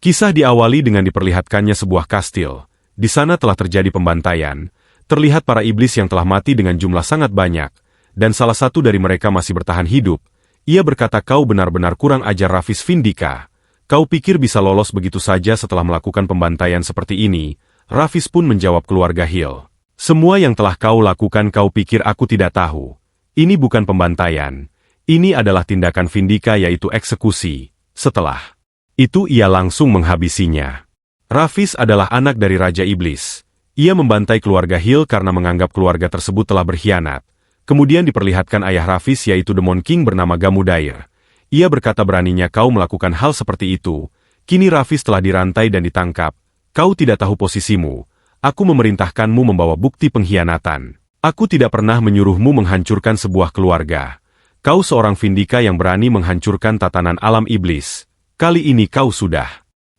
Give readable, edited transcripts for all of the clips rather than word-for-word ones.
Kisah diawali dengan diperlihatkannya sebuah kastil. Di sana telah terjadi pembantaian. Terlihat para iblis yang telah mati dengan jumlah sangat banyak, dan salah satu dari mereka masih bertahan hidup. Ia berkata, "Kau benar-benar kurang ajar, Rafis Vindika. Kau pikir bisa lolos begitu saja setelah melakukan pembantaian seperti ini?" Rafis pun menjawab, "Keluarga Hill. Semua yang telah kau lakukan kau pikir aku tidak tahu. Ini bukan pembantaian. Ini adalah tindakan Vindika, yaitu eksekusi." Setelah itu ia langsung menghabisinya. Rafis adalah anak dari Raja Iblis. Ia membantai keluarga Hill karena menganggap keluarga tersebut telah berkhianat. Kemudian diperlihatkan ayah Rafis, yaitu Demon King bernama Gamudair. Ia berkata, "Beraninya kau melakukan hal seperti itu. Kini Rafis telah dirantai dan ditangkap. Kau tidak tahu posisimu. Aku memerintahkanmu membawa bukti pengkhianatan. Aku tidak pernah menyuruhmu menghancurkan sebuah keluarga. Kau seorang Vindika yang berani menghancurkan tatanan alam iblis. Kali ini kau sudah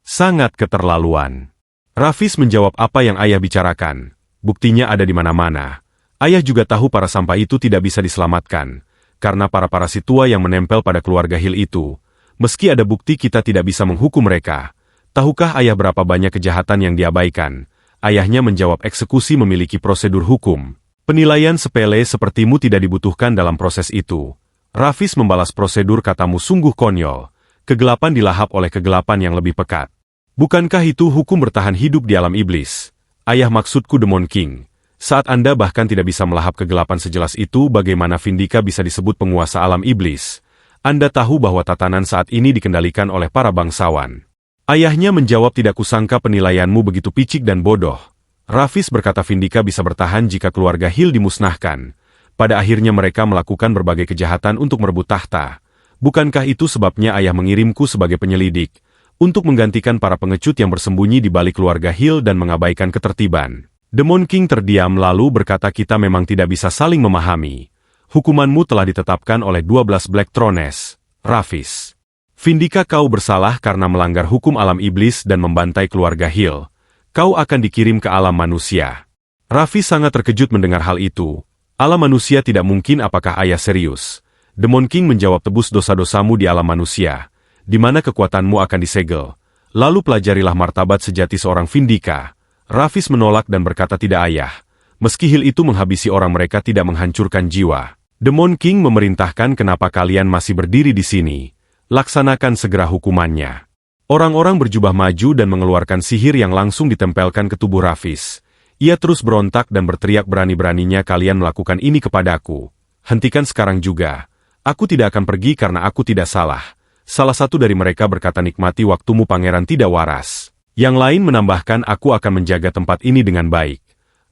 sangat keterlaluan." Rafis menjawab, "Apa yang ayah bicarakan? Buktinya ada di mana-mana. Ayah juga tahu para sampah itu tidak bisa diselamatkan, karena para parasit tua yang menempel pada keluarga Hill itu. Meski ada bukti, kita tidak bisa menghukum mereka. Tahukah ayah berapa banyak kejahatan yang diabaikan?" Ayahnya menjawab, "Eksekusi memiliki prosedur hukum. Penilaian sepele sepertimu tidak dibutuhkan dalam proses itu." Rafis membalas, "Prosedur katamu sungguh konyol. Kegelapan dilahap oleh kegelapan yang lebih pekat. Bukankah itu hukum bertahan hidup di alam iblis? Ayah, maksudku Demon King. Saat Anda bahkan tidak bisa melahap kegelapan sejelas itu, bagaimana Vindika bisa disebut penguasa alam iblis? Anda tahu bahwa tatanan saat ini dikendalikan oleh para bangsawan." Ayahnya menjawab, "Tidak kusangka penilaianmu begitu picik dan bodoh." Rafis berkata, "Vindika bisa bertahan jika keluarga Hill dimusnahkan. Pada akhirnya mereka melakukan berbagai kejahatan untuk merebut tahta. Bukankah itu sebabnya ayah mengirimku sebagai penyelidik, untuk menggantikan para pengecut yang bersembunyi di balik keluarga Hill dan mengabaikan ketertiban?" Demon King terdiam lalu berkata, "Kita memang tidak bisa saling memahami. Hukumanmu telah ditetapkan oleh 12 Black Thrones, Rafis. Vindika, kau bersalah karena melanggar hukum alam iblis dan membantai keluarga Hill. Kau akan dikirim ke alam manusia." Rafis sangat terkejut mendengar hal itu. Alam manusia tidak mungkin, apakah ayah serius? Demon King menjawab, "Tebus dosa-dosamu di alam manusia, di mana kekuatanmu akan disegel. Lalu pelajarilah martabat sejati seorang Vindika." Rafis menolak dan berkata, "Tidak ayah. Meski Hill itu menghabisi orang, mereka tidak menghancurkan jiwa." Demon King memerintahkan, "Kenapa kalian masih berdiri di sini? Laksanakan segera hukumannya." Orang-orang berjubah maju dan mengeluarkan sihir yang langsung ditempelkan ke tubuh Rafis. Ia terus berontak dan berteriak, "Berani-beraninya kalian melakukan ini kepadaku. Hentikan sekarang juga. Aku tidak akan pergi karena aku tidak salah." Salah satu dari mereka berkata, "Nikmati waktumu, pangeran tidak waras." Yang lain menambahkan, "Aku akan menjaga tempat ini dengan baik."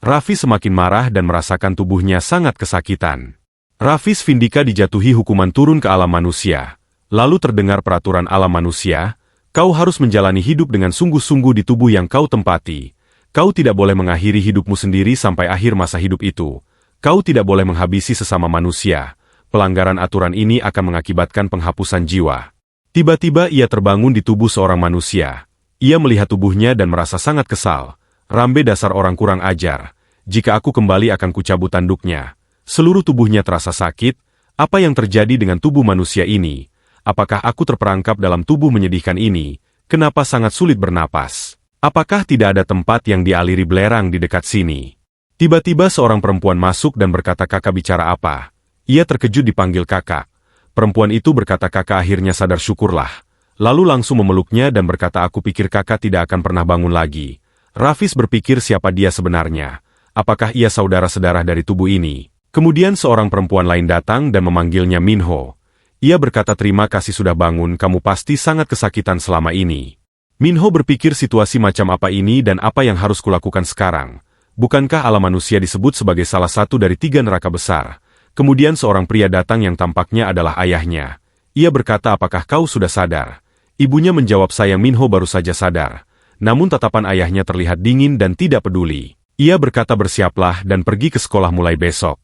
Rafis semakin marah dan merasakan tubuhnya sangat kesakitan. Rafis Vindika dijatuhi hukuman turun ke alam manusia. Lalu terdengar peraturan alam manusia, "Kau harus menjalani hidup dengan sungguh-sungguh di tubuh yang kau tempati. Kau tidak boleh mengakhiri hidupmu sendiri sampai akhir masa hidup itu. Kau tidak boleh menghabisi sesama manusia. Pelanggaran aturan ini akan mengakibatkan penghapusan jiwa." Tiba-tiba ia terbangun di tubuh seorang manusia. Ia melihat tubuhnya dan merasa sangat kesal. "Rambe, dasar orang kurang ajar. Jika aku kembali akan kucabut tanduknya." Seluruh tubuhnya terasa sakit. Apa yang terjadi dengan tubuh manusia ini? Apakah aku terperangkap dalam tubuh menyedihkan ini? Kenapa sangat sulit bernapas? Apakah tidak ada tempat yang dialiri belerang di dekat sini? Tiba-tiba seorang perempuan masuk dan berkata, "Kakak, bicara apa?" Ia terkejut dipanggil kakak. Perempuan itu berkata, "Kakak akhirnya sadar, syukurlah." Lalu langsung memeluknya dan berkata, "Aku pikir kakak tidak akan pernah bangun lagi." Rafis berpikir siapa dia sebenarnya. Apakah ia saudara-saudara dari tubuh ini? Kemudian seorang perempuan lain datang dan memanggilnya Minho. Ia berkata, "Terima kasih sudah bangun, kamu pasti sangat kesakitan selama ini." Minho berpikir, situasi macam apa ini dan apa yang harus kulakukan sekarang? Bukankah alam manusia disebut sebagai salah satu dari 3 neraka besar? Kemudian seorang pria datang yang tampaknya adalah ayahnya. Ia berkata, "Apakah kau sudah sadar?" Ibunya menjawab, "Sayang, Minho baru saja sadar." Namun tatapan ayahnya terlihat dingin dan tidak peduli. Ia berkata, "Bersiaplah dan pergi ke sekolah mulai besok.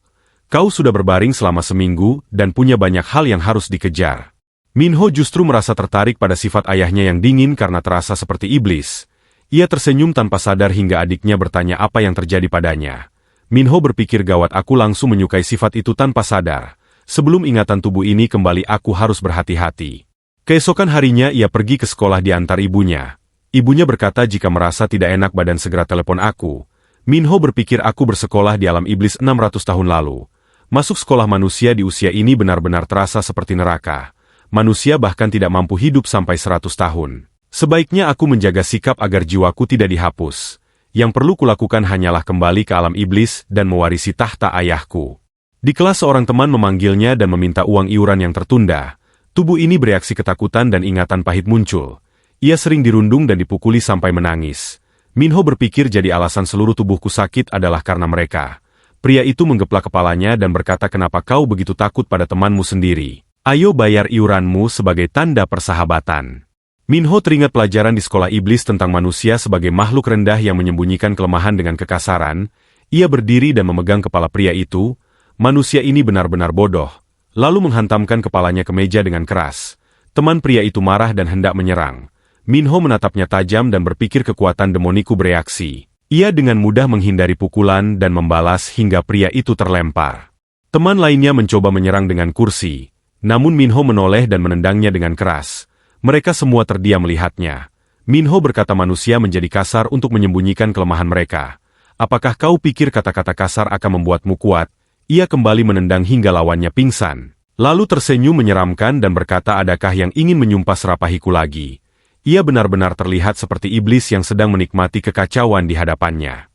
Kau sudah berbaring selama seminggu dan punya banyak hal yang harus dikejar." Minho justru merasa tertarik pada sifat ayahnya yang dingin karena terasa seperti iblis. Ia tersenyum tanpa sadar hingga adiknya bertanya apa yang terjadi padanya. Minho berpikir, gawat, aku langsung menyukai sifat itu tanpa sadar. Sebelum ingatan tubuh ini kembali, aku harus berhati-hati. Keesokan harinya ia pergi ke sekolah diantar ibunya. Ibunya berkata jika merasa tidak enak badan segera telepon aku. Minho berpikir aku bersekolah di alam iblis 600 tahun lalu. Masuk sekolah manusia di usia ini benar-benar terasa seperti neraka. Manusia bahkan tidak mampu hidup sampai 100 tahun. Sebaiknya aku menjaga sikap agar jiwaku tidak dihapus. Yang perlu kulakukan hanyalah kembali ke alam iblis dan mewarisi tahta ayahku. Di kelas seorang teman memanggilnya dan meminta uang iuran yang tertunda. Tubuh ini bereaksi ketakutan dan ingatan pahit muncul. Ia sering dirundung dan dipukuli sampai menangis. Minho berpikir jadi alasan seluruh tubuhku sakit adalah karena mereka. Pria itu menggeplak kepalanya dan berkata kenapa kau begitu takut pada temanmu sendiri. Ayo bayar iuranmu sebagai tanda persahabatan. Minho teringat pelajaran di sekolah iblis tentang manusia sebagai makhluk rendah yang menyembunyikan kelemahan dengan kekasaran. Ia berdiri dan memegang kepala pria itu. Manusia ini benar-benar bodoh. Lalu menghantamkan kepalanya ke meja dengan keras. Teman pria itu marah dan hendak menyerang. Minho menatapnya tajam dan berpikir kekuatan demoniku bereaksi. Ia dengan mudah menghindari pukulan dan membalas hingga pria itu terlempar. Teman lainnya mencoba menyerang dengan kursi. Namun Minho menoleh dan menendangnya dengan keras. Mereka semua terdiam melihatnya. Minho berkata manusia menjadi kasar untuk menyembunyikan kelemahan mereka. Apakah kau pikir kata-kata kasar akan membuatmu kuat? Ia kembali menendang hingga lawannya pingsan. Lalu tersenyum menyeramkan dan berkata adakah yang ingin menyumpas rapahiku lagi? Ia benar-benar terlihat seperti iblis yang sedang menikmati kekacauan di hadapannya.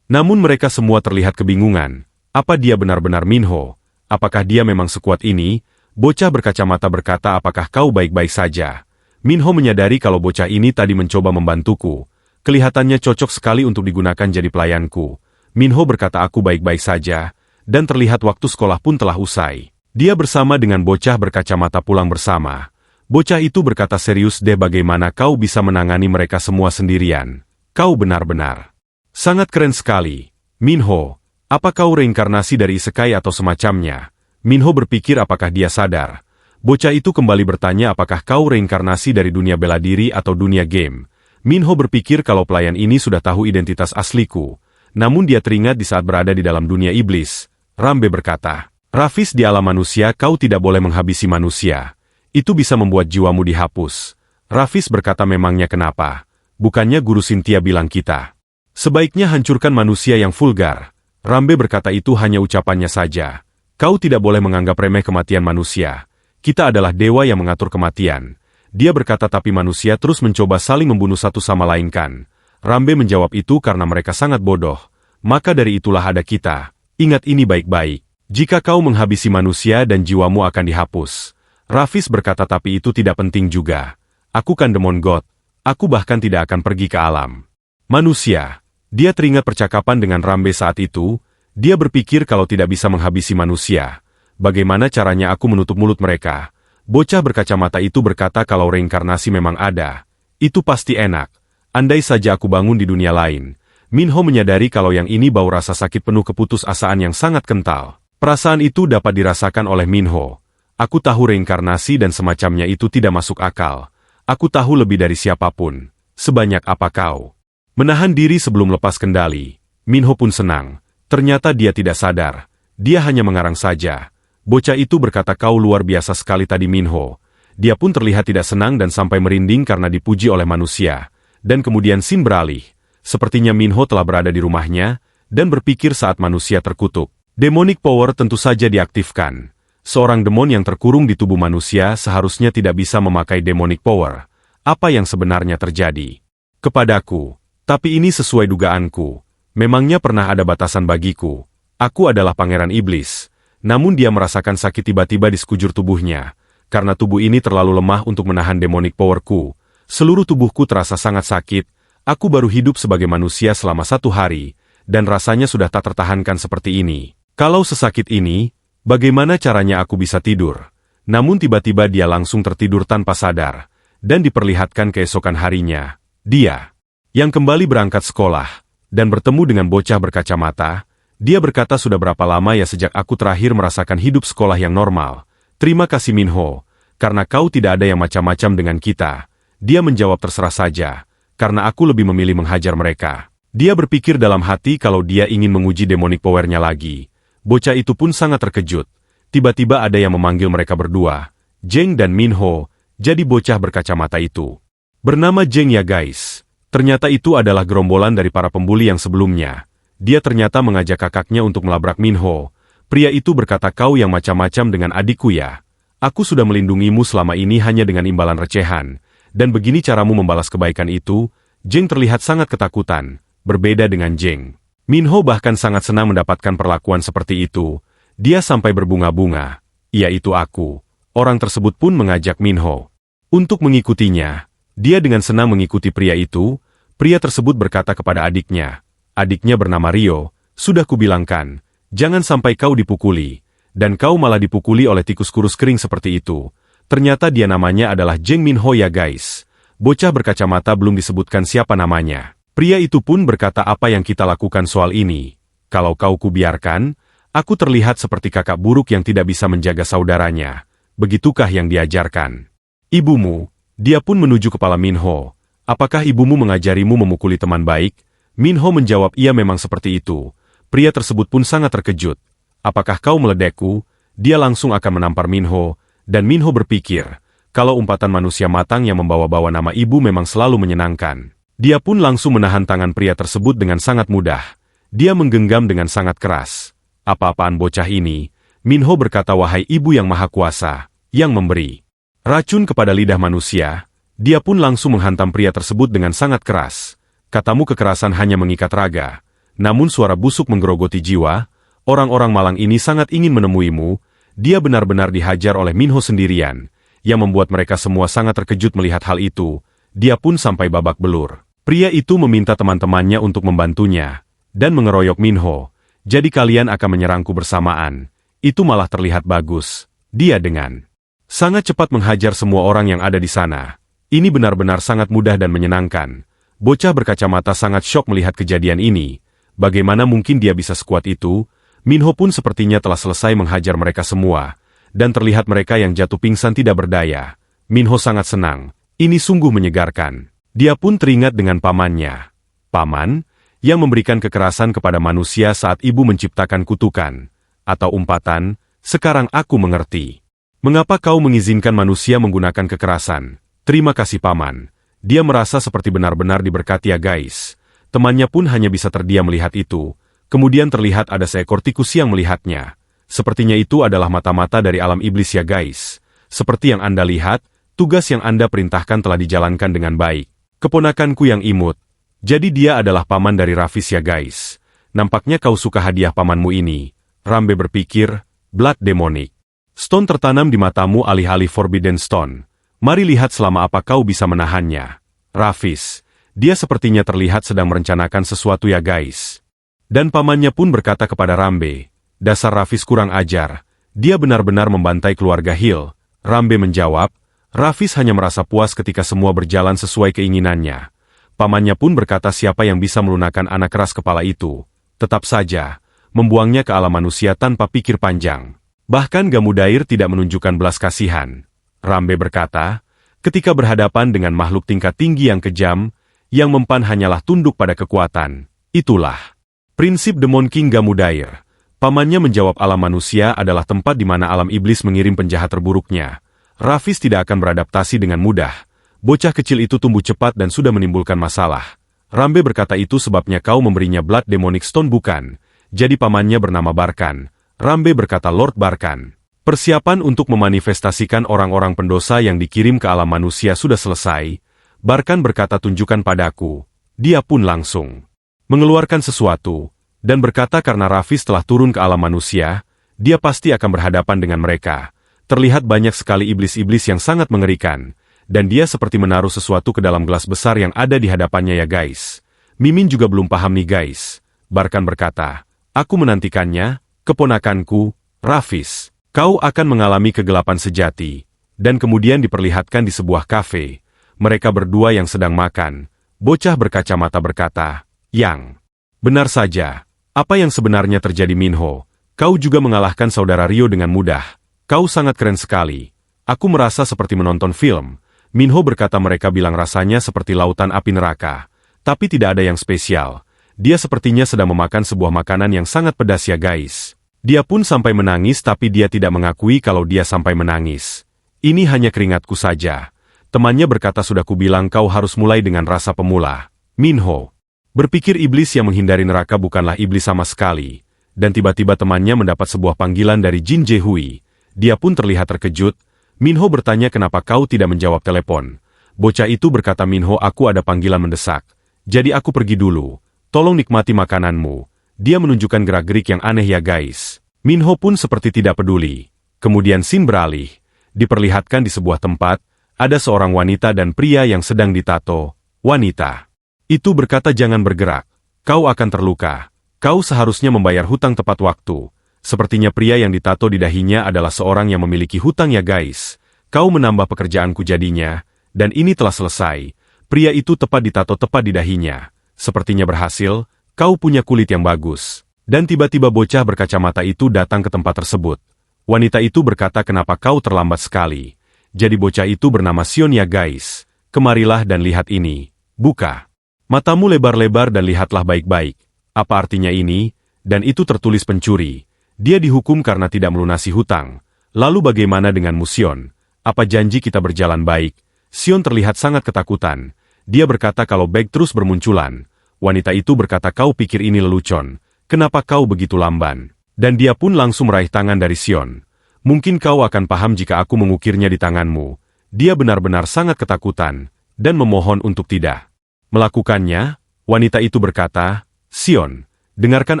Namun mereka semua terlihat kebingungan. Apa dia benar-benar Minho? Apakah dia memang sekuat ini? Bocah berkacamata berkata apakah kau baik-baik saja? Minho menyadari kalau bocah ini tadi mencoba membantuku. Kelihatannya cocok sekali untuk digunakan jadi pelayanku. Minho berkata aku baik-baik saja, dan terlihat waktu sekolah pun telah usai. Dia bersama dengan bocah berkacamata pulang bersama. Bocah itu berkata serius deh bagaimana kau bisa menangani mereka semua sendirian. Kau benar-benar sangat keren sekali. Minho, apa kau reinkarnasi dari isekai atau semacamnya? Minho berpikir apakah dia sadar. Bocah itu kembali bertanya apakah kau reinkarnasi dari dunia bela diri atau dunia game. Minho berpikir kalau pelayan ini sudah tahu identitas asliku. Namun dia teringat di saat berada di dalam dunia iblis. Rambe berkata, Rafis di alam manusia kau tidak boleh menghabisi manusia. Itu bisa membuat jiwamu dihapus. Rafis berkata memangnya kenapa? Bukannya Guru Cynthia bilang kita sebaiknya hancurkan manusia yang vulgar. Rambe berkata itu hanya ucapannya saja. Kau tidak boleh menganggap remeh kematian manusia. Kita adalah dewa yang mengatur kematian. Dia berkata tapi manusia terus mencoba saling membunuh satu sama lain kan. Rambe menjawab itu karena mereka sangat bodoh. Maka dari itulah ada kita. Ingat ini baik-baik. Jika kau menghabisi manusia dan jiwamu akan dihapus. Rafis berkata tapi itu tidak penting juga. Aku kan demon god. Aku bahkan tidak akan pergi ke alam manusia. Dia teringat percakapan dengan Rambe saat itu. Dia berpikir kalau tidak bisa menghabisi manusia. Bagaimana caranya aku menutup mulut mereka? Bocah berkacamata itu berkata kalau reinkarnasi memang ada. Itu pasti enak. Andai saja aku bangun di dunia lain. Minho menyadari kalau yang ini bau rasa sakit penuh keputusasaan yang sangat kental. Perasaan itu dapat dirasakan oleh Minho. Aku tahu reinkarnasi dan semacamnya itu tidak masuk akal. Aku tahu lebih dari siapapun. Sebanyak apa kau menahan diri sebelum lepas kendali. Minho pun senang. Ternyata dia tidak sadar. Dia hanya mengarang saja. Bocah itu berkata kau luar biasa sekali tadi Minho. Dia pun terlihat tidak senang dan sampai merinding karena dipuji oleh manusia. Dan kemudian scene beralih. Sepertinya Minho telah berada di rumahnya, dan berpikir saat manusia terkutuk. Demonic power tentu saja diaktifkan. Seorang demon yang terkurung di tubuh manusia seharusnya tidak bisa memakai demonic power. Apa yang sebenarnya terjadi kepadaku? Tapi ini sesuai dugaanku. Memangnya pernah ada batasan bagiku. Aku adalah pangeran iblis. Namun dia merasakan sakit tiba-tiba di sekujur tubuhnya. Karena tubuh ini terlalu lemah untuk menahan demonic powerku. Seluruh tubuhku terasa sangat sakit. Aku baru hidup sebagai manusia selama 1 hari. Dan rasanya sudah tak tertahankan seperti ini. Kalau sesakit ini, bagaimana caranya aku bisa tidur? Namun tiba-tiba dia langsung tertidur tanpa sadar. Dan diperlihatkan keesokan harinya. Dia yang kembali berangkat sekolah. Dan bertemu dengan bocah berkacamata. Dia berkata sudah berapa lama ya sejak aku terakhir merasakan hidup sekolah yang normal. Terima kasih Minho, karena kau tidak ada yang macam-macam dengan kita. Dia menjawab terserah saja, karena aku lebih memilih menghajar mereka. Dia berpikir dalam hati kalau dia ingin menguji demonic power-nya lagi. Bocah itu pun sangat terkejut. Tiba-tiba ada yang memanggil mereka berdua, Zheng dan Minho, jadi bocah berkacamata itu. Bernama Zheng ya guys. Ternyata itu adalah gerombolan dari para pembuli yang sebelumnya. Dia ternyata mengajak kakaknya untuk melabrak Minho. Pria itu berkata, kau yang macam-macam dengan adikku ya. Aku sudah melindungimu selama ini hanya dengan imbalan recehan. Dan begini caramu membalas kebaikan itu. Jeng terlihat sangat ketakutan. Berbeda dengan Jeng. Minho bahkan sangat senang mendapatkan perlakuan seperti itu. Dia sampai berbunga-bunga. Yaitu aku. Orang tersebut pun mengajak Minho untuk mengikutinya. Dia dengan senang mengikuti pria itu. Pria tersebut berkata kepada adiknya. Adiknya bernama Rio. Sudah kubilangkan, jangan sampai kau dipukuli. Dan kau malah dipukuli oleh tikus kurus kering seperti itu. Ternyata dia namanya adalah Jeng Minho ya guys. Bocah berkacamata belum disebutkan siapa namanya. Pria itu pun berkata, apa yang kita lakukan soal ini? Kalau kau kubiarkan, aku terlihat seperti kakak buruk yang tidak bisa menjaga saudaranya. Begitukah yang diajarkan ibumu? Dia pun menuju kepala Minho. Apakah ibumu mengajarimu memukuli teman baik? Minho menjawab, iya memang seperti itu. Pria tersebut pun sangat terkejut. Apakah kau meledekku? Dia langsung akan menampar Minho, dan Minho berpikir, kalau umpatan manusia matang yang membawa-bawa nama ibu memang selalu menyenangkan. Dia pun langsung menahan tangan pria tersebut dengan sangat mudah. Dia menggenggam dengan sangat keras. Apa-apaan bocah ini? Minho berkata, wahai ibu yang maha kuasa, yang memberi racun kepada lidah manusia. Dia pun langsung menghantam pria tersebut dengan sangat keras. Katamu kekerasan hanya mengikat raga, namun suara busuk menggerogoti jiwa. Orang-orang malang ini sangat ingin menemuimu. Dia benar-benar dihajar oleh Minho sendirian, yang membuat mereka semua sangat terkejut melihat hal itu. Dia pun sampai babak belur. Pria itu meminta teman-temannya untuk membantunya, dan mengeroyok Minho. Jadi kalian akan menyerangku bersamaan. Itu malah terlihat bagus. Dia dengan sangat cepat menghajar semua orang yang ada di sana. Ini benar-benar sangat mudah dan menyenangkan. Bocah berkacamata sangat syok melihat kejadian ini. Bagaimana mungkin dia bisa sekuat itu? Minho pun sepertinya telah selesai menghajar mereka semua. Dan terlihat mereka yang jatuh pingsan tidak berdaya. Minho sangat senang. Ini sungguh menyegarkan. Dia pun teringat dengan pamannya. Paman, yang memberikan kekerasan kepada manusia saat ibu menciptakan kutukan. Atau umpatan, sekarang aku mengerti. Mengapa kau mengizinkan manusia menggunakan kekerasan? Terima kasih paman. Dia merasa seperti benar-benar diberkati ya guys. Temannya pun hanya bisa terdiam melihat itu. Kemudian terlihat ada seekor tikus yang melihatnya. Sepertinya itu adalah mata-mata dari alam iblis ya guys. Seperti yang Anda lihat, tugas yang Anda perintahkan telah dijalankan dengan baik. Keponakanku yang imut. Jadi dia adalah paman dari Rafis ya guys. Nampaknya kau suka hadiah pamanmu ini. Rambe berpikir, Blood Demonic Stone tertanam di matamu alih-alih Forbidden Stone. Mari lihat selama apa kau bisa menahannya. Rafis, dia sepertinya terlihat sedang merencanakan sesuatu ya guys. Dan pamannya pun berkata kepada Rambe, dasar Rafis kurang ajar. Dia benar-benar membantai keluarga Hill. Rambe menjawab, Rafis hanya merasa puas ketika semua berjalan sesuai keinginannya. Pamannya pun berkata siapa yang bisa melunakkan anak keras kepala itu. Tetap saja, membuangnya ke alam manusia tanpa pikir panjang. Bahkan Gamudair tidak menunjukkan belas kasihan. Rambe berkata, ketika berhadapan dengan makhluk tingkat tinggi yang kejam, yang mempan hanyalah tunduk pada kekuatan. Itulah prinsip Demon King Gamudair. Pamannya menjawab alam manusia adalah tempat di mana alam iblis mengirim penjahat terburuknya. Rafis tidak akan beradaptasi dengan mudah. Bocah kecil itu tumbuh cepat dan sudah menimbulkan masalah. Rambe berkata itu sebabnya kau memberinya Blood Demonic Stone bukan? Jadi pamannya bernama Barkan. Rambe berkata Lord Barkan. Persiapan untuk memanifestasikan orang-orang pendosa yang dikirim ke alam manusia sudah selesai. Barkan berkata tunjukkan padaku. Dia pun langsung mengeluarkan sesuatu. Dan berkata karena Rafis telah turun ke alam manusia, dia pasti akan berhadapan dengan mereka. Terlihat banyak sekali iblis-iblis yang sangat mengerikan. Dan dia seperti menaruh sesuatu ke dalam gelas besar yang ada di hadapannya ya guys. Mimin juga belum paham nih guys. Barkan berkata, aku menantikannya. Keponakanku, Rafis, kau akan mengalami kegelapan sejati. Dan kemudian diperlihatkan di sebuah kafe. Mereka berdua yang sedang makan. Bocah berkacamata berkata, Yang. Benar saja. Apa yang sebenarnya terjadi Minho? Kau juga mengalahkan saudara Rio dengan mudah. Kau sangat keren sekali. Aku merasa seperti menonton film. Minho berkata mereka bilang rasanya seperti lautan api neraka. Tapi tidak ada yang spesial. Dia sepertinya sedang memakan sebuah makanan yang sangat pedas ya guys. Dia pun sampai menangis tapi dia tidak mengakui kalau dia sampai menangis. Ini hanya keringatku saja. Temannya berkata sudah kubilang kau harus mulai dengan rasa pemula. Minho berpikir iblis yang menghindari neraka bukanlah iblis sama sekali, dan tiba-tiba temannya mendapat sebuah panggilan dari Jin Jaehui. Dia pun terlihat terkejut. Minho bertanya kenapa kau tidak menjawab telepon. Bocah itu berkata, Minho, aku ada panggilan mendesak. Jadi aku pergi dulu. Tolong nikmati makananmu. Dia menunjukkan gerak-gerik yang aneh ya guys. Minho pun seperti tidak peduli. Kemudian scene beralih. Diperlihatkan di sebuah tempat, ada seorang wanita dan pria yang sedang ditato. Wanita itu berkata, jangan bergerak. Kau akan terluka. Kau seharusnya membayar hutang tepat waktu. Sepertinya pria yang ditato di dahinya adalah seorang yang memiliki hutang ya guys. Kau menambah pekerjaanku jadinya, dan ini telah selesai. Pria itu tepat ditato tepat di dahinya. Sepertinya berhasil, kau punya kulit yang bagus. Dan tiba-tiba bocah berkacamata itu datang ke tempat tersebut. Wanita itu berkata, kenapa kau terlambat sekali? Jadi bocah itu bernama Sion ya guys. Kemarilah dan lihat ini. Buka matamu lebar-lebar dan lihatlah baik-baik. Apa artinya ini? Dan itu tertulis pencuri. Dia dihukum karena tidak melunasi hutang. Lalu bagaimana denganmu Sion? Apa janji kita berjalan baik? Sion terlihat sangat ketakutan. Dia berkata kalau bag terus bermunculan. Wanita itu berkata, kau pikir ini lelucon? Kenapa kau begitu lamban? Dan dia pun langsung meraih tangan dari Sion. Mungkin kau akan paham jika aku mengukirnya di tanganmu. Dia benar-benar sangat ketakutan, dan memohon untuk tidak melakukannya. Wanita itu berkata, Sion, dengarkan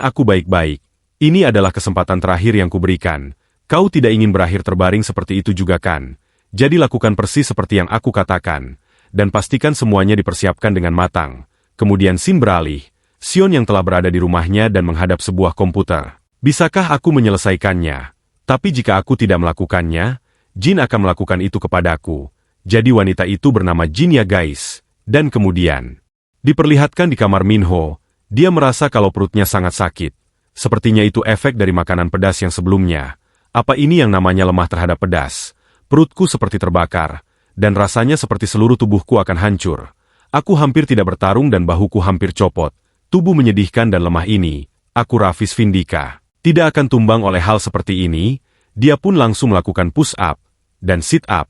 aku baik-baik. Ini adalah kesempatan terakhir yang kuberikan. Kau tidak ingin berakhir terbaring seperti itu juga kan? Jadi lakukan persis seperti yang aku katakan. Dan pastikan semuanya dipersiapkan dengan matang. Kemudian scene beralih. Sion yang telah berada di rumahnya dan menghadap sebuah komputer. Bisakah aku menyelesaikannya? Tapi jika aku tidak melakukannya, Jin akan melakukan itu kepadaku. Jadi wanita itu bernama Jin ya guys. Dan kemudian diperlihatkan di kamar Minho. Dia merasa kalau perutnya sangat sakit. Sepertinya itu efek dari makanan pedas yang sebelumnya. Apa ini yang namanya lemah terhadap pedas? Perutku seperti terbakar, dan rasanya seperti seluruh tubuhku akan hancur. Aku hampir tidak bertarung dan bahuku hampir copot. Tubuh menyedihkan dan lemah ini, aku Rafis Vindika, tidak akan tumbang oleh hal seperti ini. Dia pun langsung melakukan push up dan sit up.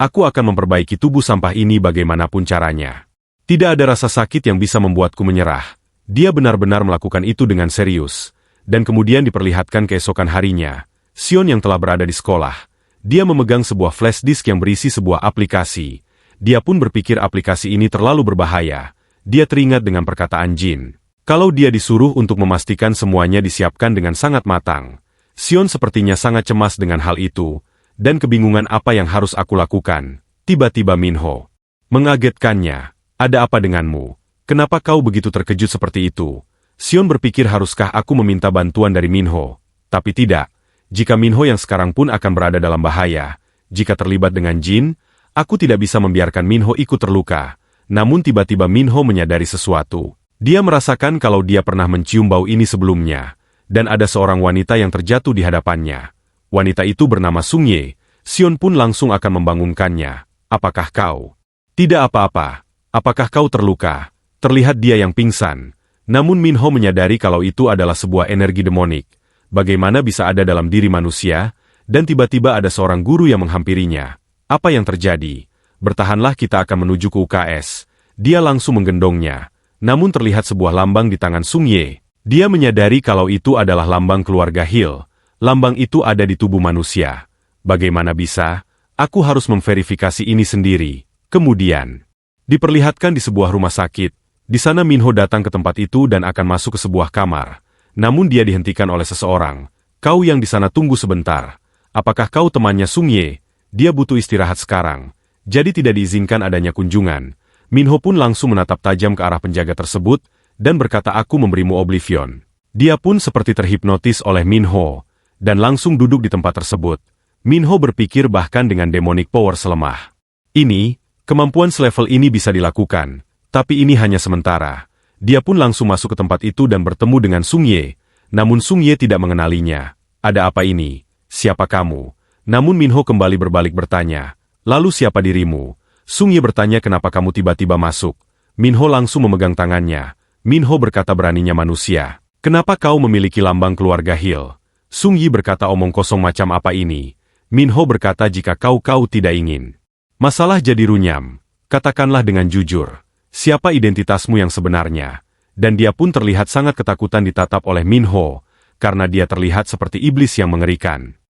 Aku akan memperbaiki tubuh sampah ini bagaimanapun caranya. Tidak ada rasa sakit yang bisa membuatku menyerah. Dia benar-benar melakukan itu dengan serius. Dan kemudian diperlihatkan keesokan harinya. Sion yang telah berada di sekolah. Dia memegang sebuah flash disk yang berisi sebuah aplikasi. Dia pun berpikir aplikasi ini terlalu berbahaya. Dia teringat dengan perkataan Jin. Kalau dia disuruh untuk memastikan semuanya disiapkan dengan sangat matang. Sion sepertinya sangat cemas dengan hal itu. Dan kebingungan apa yang harus aku lakukan. Tiba-tiba Minho mengagetkannya. Ada apa denganmu? Kenapa kau begitu terkejut seperti itu? Sion berpikir haruskah aku meminta bantuan dari Minho? Tapi tidak. Jika Minho yang sekarang pun akan berada dalam bahaya. Jika terlibat dengan Jin, aku tidak bisa membiarkan Minho ikut terluka. Namun tiba-tiba Minho menyadari sesuatu. Dia merasakan kalau dia pernah mencium bau ini sebelumnya. Dan ada seorang wanita yang terjatuh di hadapannya. Wanita itu bernama Sung Ye. Sion pun langsung akan membangunkannya. Apakah kau? Tidak apa-apa. Apakah kau terluka? Terlihat dia yang pingsan. Namun Minho menyadari kalau itu adalah sebuah energi demonik. Bagaimana bisa ada dalam diri manusia? Dan tiba-tiba ada seorang guru yang menghampirinya. Apa yang terjadi? Bertahanlah, kita akan menuju ke UKS. Dia langsung menggendongnya. Namun terlihat sebuah lambang di tangan Sung Ye. Dia menyadari kalau itu adalah lambang keluarga Hill. Lambang itu ada di tubuh manusia. Bagaimana bisa? Aku harus memverifikasi ini sendiri. Kemudian diperlihatkan di sebuah rumah sakit. Di sana Minho datang ke tempat itu dan akan masuk ke sebuah kamar. Namun dia dihentikan oleh seseorang. Kau yang di sana tunggu sebentar. Apakah kau temannya Sung Ye? Dia butuh istirahat sekarang. Jadi tidak diizinkan adanya kunjungan. Minho pun langsung menatap tajam ke arah penjaga tersebut dan berkata, aku memberimu Oblivion. Dia pun seperti terhipnotis oleh Minho dan langsung duduk di tempat tersebut. Minho berpikir bahkan dengan demonic power selemah ini, kemampuan selevel ini bisa dilakukan. Tapi ini hanya sementara. Dia pun langsung masuk ke tempat itu dan bertemu dengan Sung Ye. Namun Sung Ye tidak mengenalinya. Ada apa ini? Siapa kamu? Namun Minho kembali berbalik bertanya. Lalu siapa dirimu? Sung Ye bertanya kenapa kamu tiba-tiba masuk. Minho langsung memegang tangannya. Minho berkata beraninya manusia. Kenapa kau memiliki lambang keluarga Hill? Sung Ye berkata omong kosong macam apa ini? Minho berkata jika kau tidak ingin masalah jadi runyam, katakanlah dengan jujur. siapa identitasmu yang sebenarnya? Dan dia pun terlihat sangat ketakutan ditatap oleh Minho, karena dia terlihat seperti iblis yang mengerikan.